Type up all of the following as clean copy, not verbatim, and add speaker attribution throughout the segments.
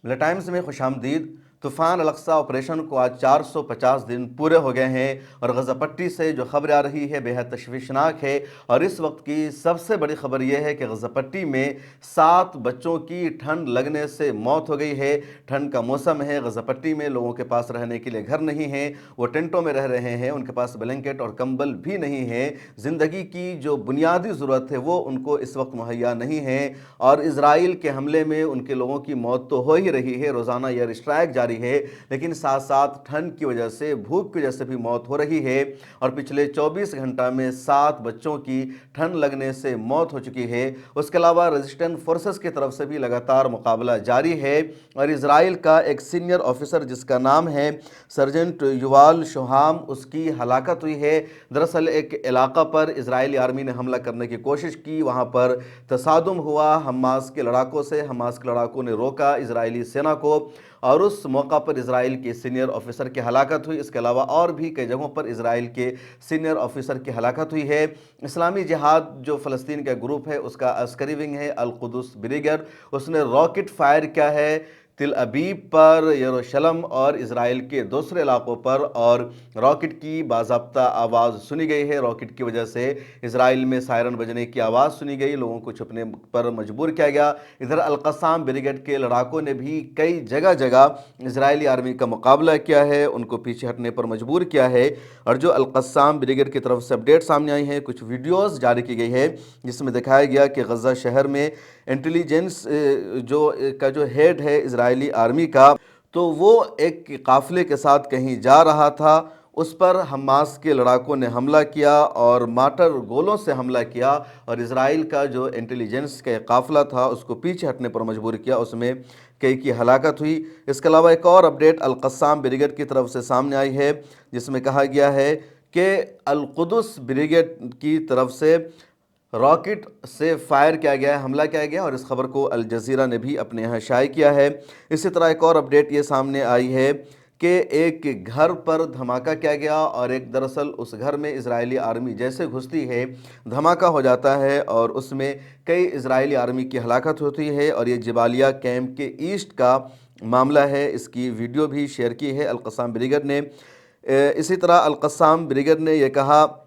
Speaker 1: मिला टाइम्स में खुश आमदीद। तूफ़ान अल-अक़सा ऑपरेशन को आज 450 दिन पूरे हो गए हैं और गज़ा पट्टी से जो खबर आ रही है बेहद तशवीशनाक है। और इस वक्त की सबसे बड़ी खबर यह है कि गज़ा पट्टी में 7 बच्चों की ठंड लगने से मौत हो गई है। ठंड का मौसम है, गज़ा पट्टी में लोगों के पास रहने के लिए घर नहीं है, वो टेंटों में रह रहे हैं, उनके पास ब्लैंकेट और कंबल भी नहीं है। ज़िंदगी की जो बुनियादी ज़रूरत है वो उनको इस वक्त मुहैया नहीं है। और इजराइल के हमले में उनके लोगों की मौत तो हो ही रही है, रोज़ाना एयर स्ट्राइक जारी है, लेकिन साथ साथ ठंड की वजह से, भूख की वजह से भी मौत हो रही है। और पिछले 24 घंटा में 7 बच्चों की ठंड लगने से मौत हो चुकी है। उसके अलावा रेजिस्टेंट फोर्सेस की तरफ से भी लगातार मुकाबला जारी है। और इजराइल का एक सीनियर ऑफिसर जिसका नाम है सर्जेंट युवाल शोहाम, उसकी हलाकत हुई है। दरअसल एक इलाका पर इजरायली आर्मी ने हमला करने की कोशिश की, वहाँ पर तसादुम हुआ हमास के लड़ाकों से। हमास के लड़ाकों ने रोका इजरायली सेना को और उस मौका पर इजराइल के सीनियर ऑफिसर की हलाकत हुई। इसके अलावा और भी कई जगहों पर इजराइल के सीनियर ऑफिसर की हलाकत हुई है। इस्लामी जिहाद जो फ़लस्तीन का ग्रुप है उसका अस्करी विंग है अल कुदस ब्रिगेड, उसने रॉकेट फायर किया है तिल अबीब पर, यरूशलेम और इजराइल के दूसरे इलाकों पर, और रॉकेट की बाज़ाब्ता आवाज़ सुनी गई है। रॉकेट की वजह से इजराइल में सायरन बजने की आवाज़ सुनी गई, लोगों को छुपने पर मजबूर किया गया। इधर अल-क़स्साम ब्रिगेड के लड़ाकों ने भी कई जगह जगह इजरायली आर्मी का मुकाबला किया है, उनको पीछे हटने पर मजबूर किया है। और जो अल-क़स्साम ब्रिगेड की तरफ से अपडेट सामने आई है, कुछ वीडियोज़ जारी की गई है जिसमें दिखाया गया कि गज़ा शहर में इंटेलिजेंस जो हेड है इजरायली आर्मी का, तो वो एक काफ़िले के साथ कहीं जा रहा था, उस पर हमास के लड़ाकों ने हमला किया और माटर गोलों से हमला किया और इजराइल का जो इंटेलिजेंस का काफ़िला था उसको पीछे हटने पर मजबूर किया, उसमें कई की हलाकत हुई। इसके अलावा एक और अपडेट अल-क़स्साम ब्रिगेड की तरफ से सामने आई है जिसमें कहा गया है कि अल कुदस ब्रिगेड की तरफ से रॉकेट से फायर किया गया है, हमला किया गया, और इस खबर को अल जज़ीरा ने भी अपने यहाँ शाये किया है। इसी तरह एक और अपडेट ये सामने आई है कि एक घर पर धमाका किया गया और एक दरअसल उस घर में इजरायली आर्मी जैसे घुसती है धमाका हो जाता है और उसमें कई इजरायली आर्मी की हलाकत होती है। और ये जबालिया कैंप के ईस्ट का मामला है, इसकी वीडियो भी शेयर की है अल-क़स्साम ब्रिगेड ने। इसी तरह अल-क़स्साम ब्रिगेड ने यह कहा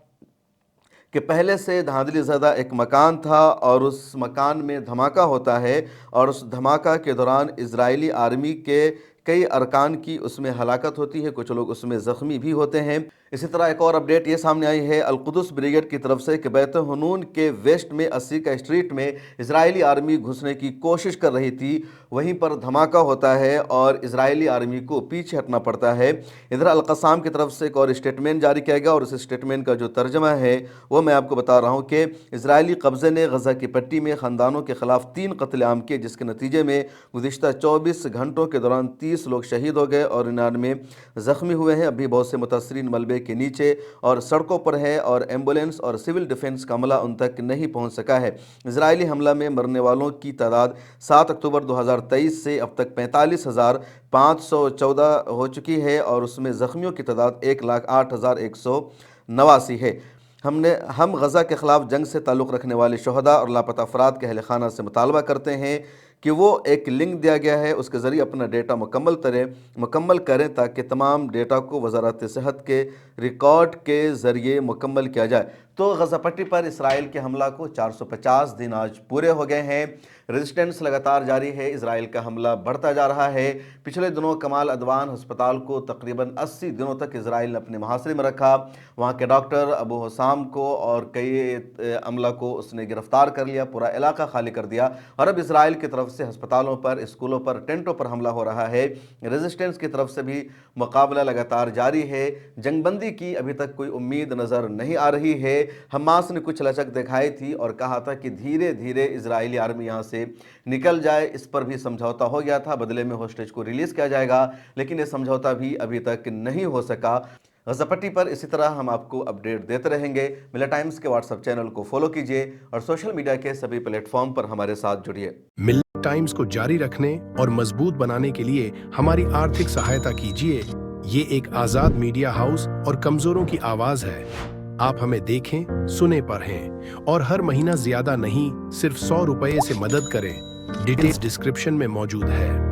Speaker 1: कि पहले से धांधली ज़्यादा एक मकान था और उस मकान में धमाका होता है और उस धमाका के दौरान इजरायली आर्मी के कई अरकान की उसमें हलाकत होती है, कुछ लोग उसमें ज़ख्मी भी होते हैं। इसी तरह एक और अपडेट ये सामने आई है अल कुदस ब्रिगेड की तरफ से कि बैत हनून के वेस्ट में 80 का स्ट्रीट में इजरायली आर्मी घुसने की कोशिश कर रही थी, वहीं पर धमाका होता है और इजरायली आर्मी को पीछे हटना पड़ता है। इधर अल-क़स्साम की तरफ से एक और स्टेटमेंट जारी किया गया और उस स्टेटमेंट का जो तर्जमा है वो मैं आपको बता रहा हूँ कि इजरायली कब्ज़े ने गज़ा की पट्टी में ख़ानदानों के ख़िलाफ़ 3 कत्ल-ए-आम किए, जिसके नतीजे में गुज़िश्ता 24 घंटों के दौरान 30 लोग शहीद हो गए और 99 ज़ख्मी हुए हैं। अभी बहुत से मुतासरीन मलबे के नीचे और सड़कों पर है और एम्बुलेंस और सिविल डिफेंस का अमला उन तक नहीं पहुंच सका है। इजरायली हमला में मरने वालों की तादाद 7 अक्टूबर 2023 से अब तक 45,514 हो चुकी है और उसमें ज़ख्मियों की तादाद 1,08,189 है। हम गज़ा के ख़िलाफ़ जंग से ताल्लुक़ रखने वाले शहदा और लापता अफराद के अहल खाना से मुतालबा करते हैं कि वो एक लिंक दिया गया है उसके ज़रिए अपना डेटा मुकम्मल करें ताकि तमाम डेटा को वज़ारत सेहत के रिकॉर्ड के ज़रिए मुकम्मल किया जाए। तो गज़ा पट्टी पर इसराइल के हमला को 450 दिन आज पूरे हो गए हैं। रेजिस्टेंस लगातार जारी है, इसराइल का हमला बढ़ता जा रहा है। पिछले दिनों कमाल अदवान अस्पताल को तकरीबन 80 दिनों तक इसराइल ने अपने मुहासरे में रखा। वहाँ के डॉक्टर अबू हुसाम को और कई अमला को उसने गिरफ्तार कर लिया, पूरा इलाका खाली कर दिया और अब इसराइल की तरफ से अस्पतालों पर, स्कूलों पर, टेंटों पर हमला हो रहा है। रेजिस्टेंस की तरफ से भी मुकाबला लगातार जारी है। जंगबंदी की अभी तक कोई उम्मीद नज़र नहीं आ रही है। हमास ने कुछ लचक दिखाई थी और कहा था कि धीरे धीरे इजरायली आर्मी यहाँ से निकल जाए, इस पर भी समझौता हो गया था, बदले में होस्टेज को रिलीज़ किया जाएगा, लेकिन ये समझौता भी अभी तक नहीं हो सका। गज़ा पट्टी पर इसी तरह हम आपको अपडेट देते रहेंगे। मिला टाइम्स के व्हाट्सएप चैनल को फॉलो कीजिए और सोशल मीडिया के सभी प्लेटफॉर्म पर हमारे साथ जुड़िए।
Speaker 2: मिला टाइम्स को जारी रखने और मजबूत बनाने के लिए हमारी आर्थिक सहायता कीजिए। ये एक आजाद मीडिया हाउस और कमजोरों की आवाज है। आप हमें देखें, सुने, पढ़ें और हर महीना ज्यादा नहीं, सिर्फ 100 रुपये से मदद करें। डिटेल्स डिस्क्रिप्शन में मौजूद है।